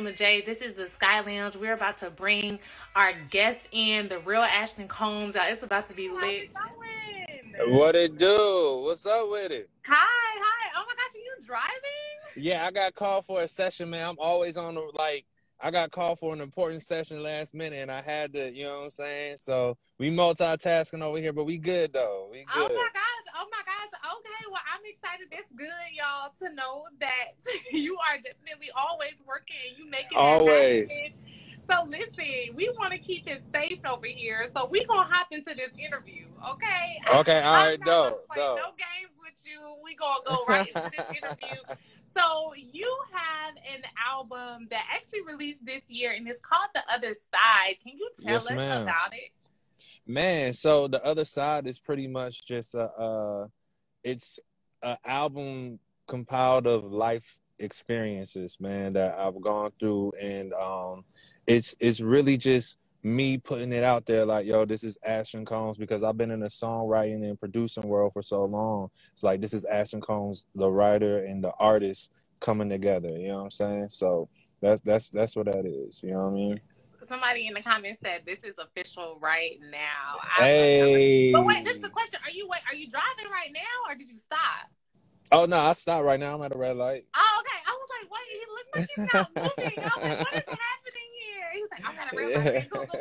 the J. This is the Skyy Lounge. We're about to bring our guest in, the real Ashton Combs. It's about to be lit. What it do? What's up with it? Hi. Oh my gosh, are you driving? Yeah, I got called for a session, man. I'm always on the, I got called for an important session last minute, and I had to, you know what I'm saying? So we multitasking over here, but we good, though. We good. Oh my gosh. Okay, well, I'm excited. It's good, y'all, to know that you are definitely always working and you making always. that happen. So listen, we want to keep it safe over here. So we going to hop into this interview, okay? Okay, all right, no games with you. We going to go right into this interview. So you have an album that actually released this year, and it's called The Other Side. Can you tell us about it? Man, so The Other Side is pretty much just it's an album compiled of life experiences, man, that I've gone through, and it's really just me putting it out there like, yo, this is Ashton Combs, because I've been in the songwriting and producing world for so long. It's like, this is Ashton Combs, the writer and the artist, coming together, you know what I'm saying? So that's what that is, you know what I mean? Somebody in the comments said this is official right now. Hey. But wait, this is the question. Are you driving right now, or did you stop? Oh no, I stopped right now. I'm at a red light. Oh, okay. I was like, wait, he looks like he's not moving. I was like, what is happening here? He was like, I'm at a red light. Go. So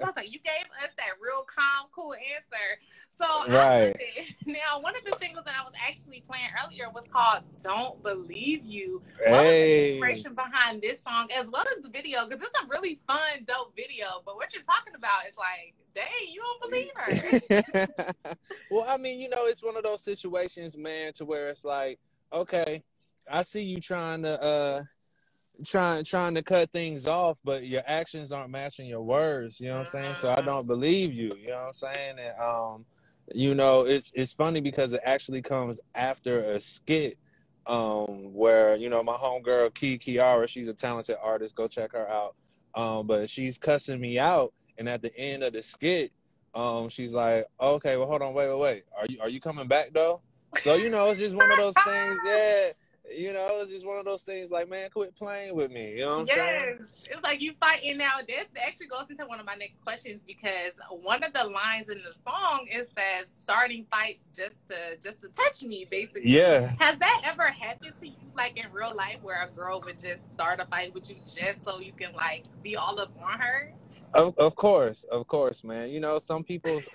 I was like, you gave us that real calm, cool answer. So right. I love it. Now, one of the singles that I was actually playing earlier was called "Don't Believe You." What was the inspiration behind this song, as well as the video? Because it's a really fun, dope video. But what you're talking about is like, dang, you don't believe her. Well, I mean, you know, it's one of those situations, man, to where it's like, okay, I see you trying to cut things off, but your actions aren't matching your words, you know what I'm saying? So I don't believe you, you know what I'm saying? And you know, it's funny because it actually comes after a skit where, you know, my homegirl Kiara, she's a talented artist, go check her out. But she's cussing me out, and at the end of the skit, she's like, okay, well, hold on, wait. Are you coming back though? So, you know, it's just one of those things, yeah. You know, it's just one of those things like, man, quit playing with me. You know what I'm saying? Yes. It's like you fighting now. This actually goes into one of my next questions, because one of the lines in the song, it says, starting fights just to touch me, basically. Yeah. Has that ever happened to you, like in real life, where a girl would just start a fight with you just so you can like be all up on her? Of course, man. You know, some people's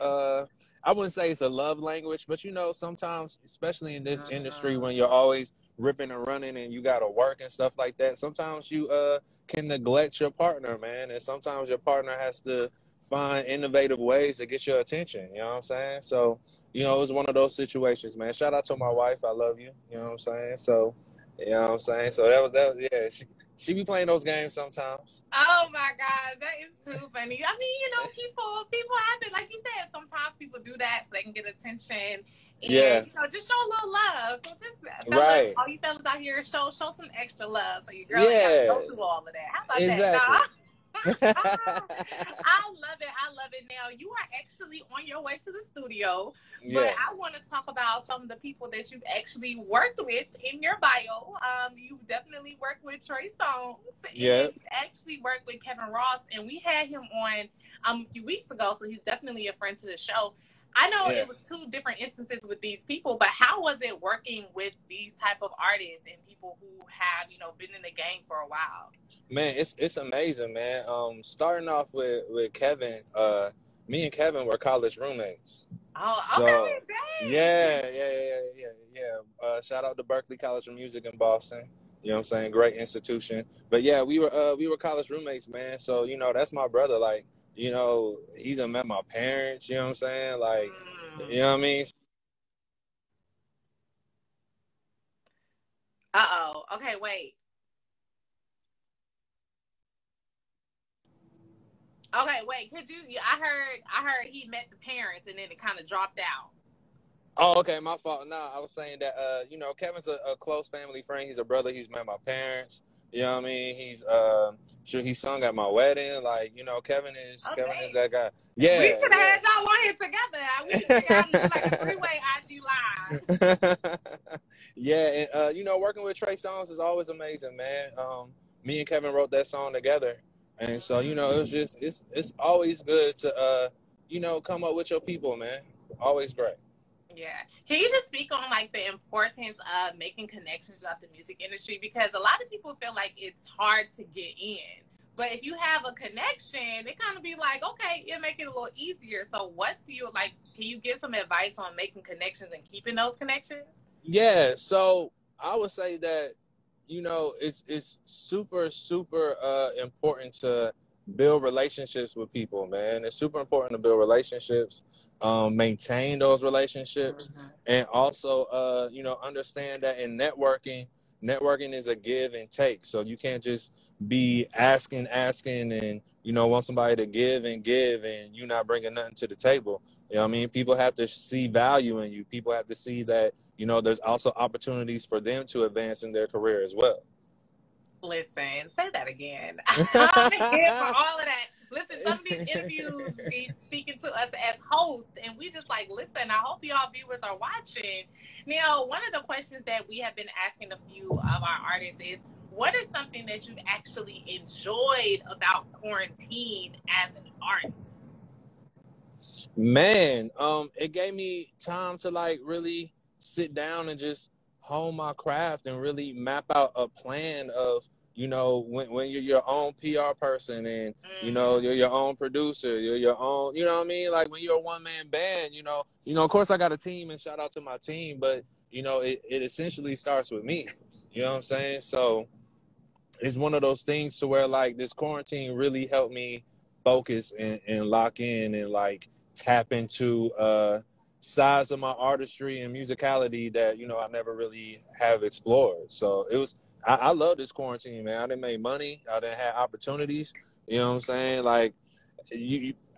I wouldn't say it's a love language, but you know, sometimes, especially in this industry, when you're always ripping and running and you gotta work and stuff like that, sometimes you can neglect your partner, man, and sometimes your partner has to find innovative ways to get your attention. You know what I'm saying? So, you know, it was one of those situations, man. Shout out to my wife, I love you. You know what I'm saying? So, you know what I'm saying? So that was yeah. She be playing those games sometimes. Oh my gosh, that is too funny. I mean, you know, people have it, like you said, sometimes people do that so they can get attention. And, you know, just show a little love. So just, fellas, all you fellas out here, show some extra love so your girl ain't gotta go through all of that. How about that, nah? I love it. Now, you are actually on your way to the studio, but I want to talk about some of the people that you've actually worked with in your bio. You definitely worked with Trey Songz. Yeah. You actually worked with Kevin Ross, and we had him on a few weeks ago, so he's definitely a friend to the show. I know it was two different instances with these people, but how was it working with these type of artists and people who have, you know, been in the game for a while? Man, it's amazing, man. Starting off with Kevin, me and Kevin were college roommates. Oh, so, okay, dang. Yeah. Shout out to Berkeley College of Music in Boston. You know what I'm saying? Great institution. But yeah, we were college roommates, man. So, you know, that's my brother. Like, you know, he done met my parents, you know what I'm saying? Like, you know what I mean? Uh-oh. Okay, wait. Okay, wait. Could you? I heard he met the parents and then it kind of dropped out. Oh, okay, my fault. No, I was saying that you know, Kevin's a close family friend. He's a brother. He's met my parents. You know what I mean? He's sure he sung at my wedding. Like, you know, Kevin is that guy. Yeah. We should have had y'all on here together. We should have got like a 3-way IG live. Yeah, and you know, working with Trey Songz is always amazing, man. me and Kevin wrote that song together. And so, you know, it was just, it's always good to, you know, come up with your people, man. Always great. Yeah. Can you just speak on like the importance of making connections about the music industry? Because a lot of people feel like it's hard to get in. But if you have a connection, it kind of be like, okay, it'll make it a little easier. So what's you like, can you give some advice on making connections and keeping those connections? Yeah. So I would say that, you know, it's super, super important to build relationships with people, man. It's super important to build relationships, maintain those relationships, and also, you know, understand that in networking is a give and take. So you can't just be asking, and, you know, want somebody to give, and you're not bringing nothing to the table. You know what I mean? People have to see value in you. People have to see that, you know, there's also opportunities for them to advance in their career as well. Listen, say that again. I'm here for all of that. Listen, some of these interviews be speaking to us as hosts, and we just like, listen, I hope y'all viewers are watching. Now, one of the questions that we have been asking a few of our artists is, what is something that you've actually enjoyed about quarantine as an artist? Man, it gave me time to like really sit down and just hone my craft and really map out a plan of, you know, when you're your own PR person and, you know, you're your own producer, you're your own, you know what I mean? Like when you're a one-man band, you know, of course I got a team and shout out to my team, but, you know, it essentially starts with me. You know what I'm saying? So it's one of those things to where like this quarantine really helped me focus and lock in and like tap into sides of my artistry and musicality that, you know, I never really have explored. So it was, I love this quarantine, man. I didn't make money. I didn't have opportunities. You know what I'm saying? Like,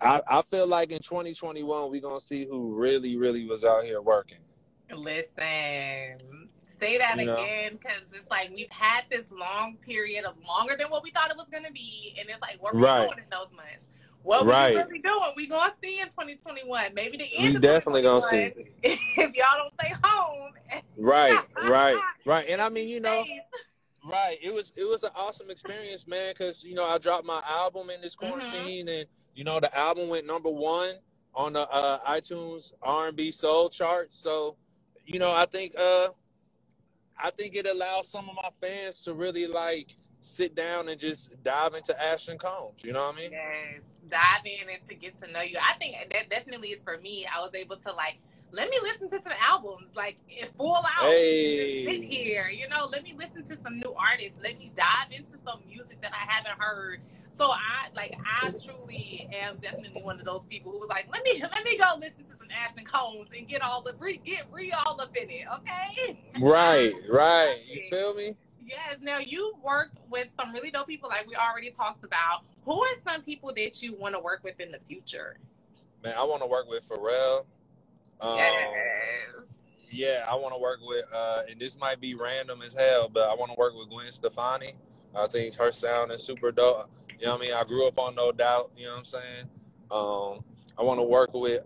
I feel like in 2021, we're going to see who really, really was out here working. Listen, say that again, because it's like we've had this long period of longer than what we thought it was going to be. And it's like, what were you doing in those months? What were you really doing? We going to see in 2021. Maybe the end of 2021. We definitely going to see. If y'all don't stay home. Right. And I mean, you know, right. It was an awesome experience, man, because, you know, I dropped my album in this quarantine and, you know, the album went #1 on the iTunes R&B Soul chart. So, you know, I think it allows some of my fans to really like sit down and just dive into Ashton Combs. You know what I mean? Yes, dive in and to get to know you. I think that definitely is for me. I was able to like, let me listen to some albums, like full out. Sit here, you know, let me listen to some new artists. Let me dive into some music that I haven't heard. So I truly am definitely one of those people who was like, let me go listen to some Ashton Combs and get all up in it, okay? Right. You feel me? Yes. Now, you worked with some really dope people like we already talked about. Who are some people that you want to work with in the future? Man, I want to work with Pharrell. Yes. Yeah, I want to work with, and this might be random as hell, but I want to work with Gwen Stefani. I think her sound is super dope. You know what I mean? I grew up on No Doubt. You know what I'm saying? I want to work with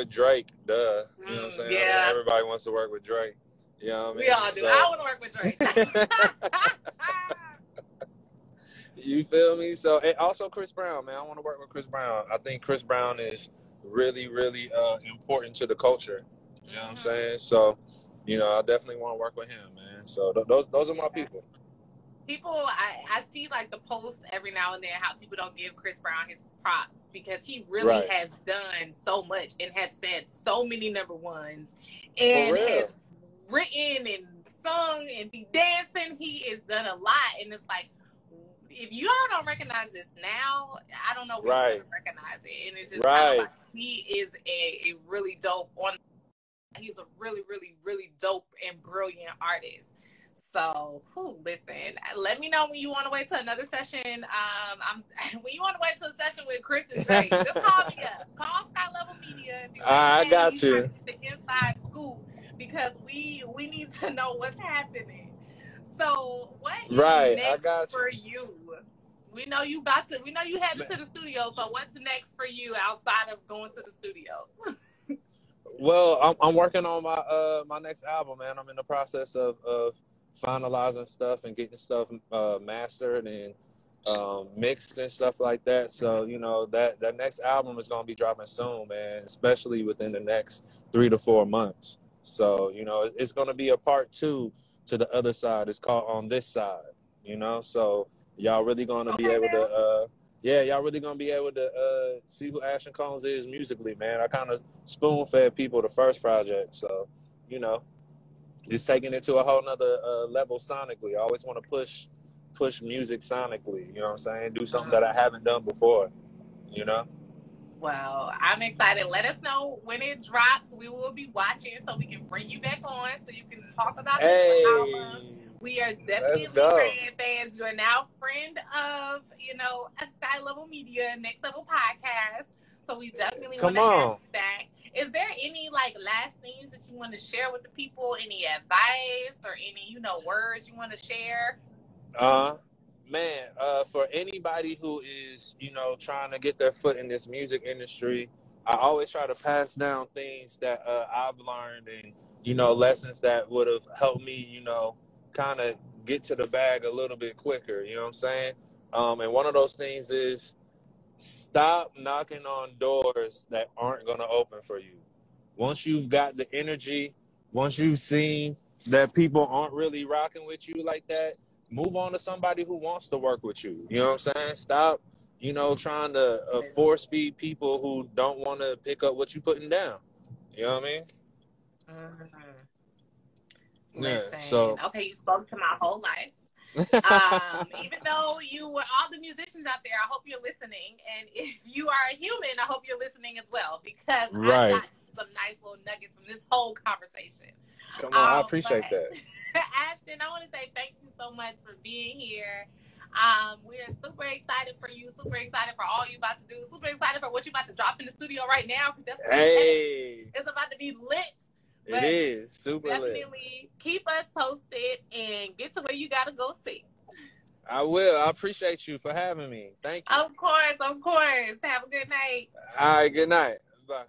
Drake. Duh. You know what I'm saying? Yeah. I think everybody wants to work with Drake. You know what I mean? We all do. I want to work with Drake. You feel me? So, and also Chris Brown, man. I want to work with Chris Brown. I think Chris Brown is really, really important to the culture. You know what I'm saying? So, you know, I definitely want to work with him, man. So those are my people. I see like the posts every now and then how people don't give Chris Brown his props because he really has done so much and has said so many #1s and has written and sung and be dancing. He has done a lot, and it's like, if y'all don't recognize this now, I don't know when you're going to recognize it. And it's just kind of like, he is a really dope he's a really, really, really dope and brilliant artist. So, listen, let me know when you want to wait till another session. When you want to wait till a session with Chris and Drake, just call me up. Call Skyy Level Media. And be like, I got you. The inside scoop, because we need to know what's happening. So, what is next for you? We know you headed to the studio. So, what's next for you outside of going to the studio? Well, I'm working on my next album, man. I'm in the process of finalizing stuff and getting stuff mastered and mixed and stuff like that. So, you know, that next album is going to be dropping soon, man, especially within the next 3 to 4 months. So, you know, it's going to be a part 2 to the other side. It's called On This Side, you know, so y'all really going to be able to, y'all really going to be able to see who Ashton Combs is musically, man. I kind of spoon-fed people the first project, so, you know, just taking it to a whole nother level sonically. I always want to push music sonically, you know what I'm saying? Do something that I haven't done before, you know? Well, I'm excited. Let us know when it drops. We will be watching so we can bring you back on so you can talk about the new album. We are definitely grand fans. You are now friend of, you know, a Skyy Level Media, Next Level Podcast. So we definitely want to have you back. Is there any, like, last things that you want to share with the people? Any advice or any, you know, words you want to share? Man, for anybody who is, you know, trying to get their foot in this music industry, I always try to pass down things that I've learned and, you know, lessons that would have helped me, you know, kind of get to the bag a little bit quicker, you know what I'm saying? And one of those things is stop knocking on doors that aren't going to open for you. Once you've got the energy, once you've seen that people aren't really rocking with you like that, move on to somebody who wants to work with you. You know what I'm saying? Stop, you know, trying to force feed people who don't want to pick up what you're putting down. You know what I mean? Listen, okay, you spoke to my whole life. Even though you were all the musicians out there, I hope you're listening. And if you are a human, I hope you're listening as well, because I got some nice little nuggets from this whole conversation. Come on, I appreciate that. Ashton, I want to say thank you so much for being here. We're super excited for you, super excited for all you're about to do, super excited for what you're about to drop in the studio right now, because that's it's about to be lit. It is super definitely lit. Keep us posted and get to where you gotta go see. I will. I appreciate you for having me. Thank you. Of course. Have a good night. All right, good night. Bye.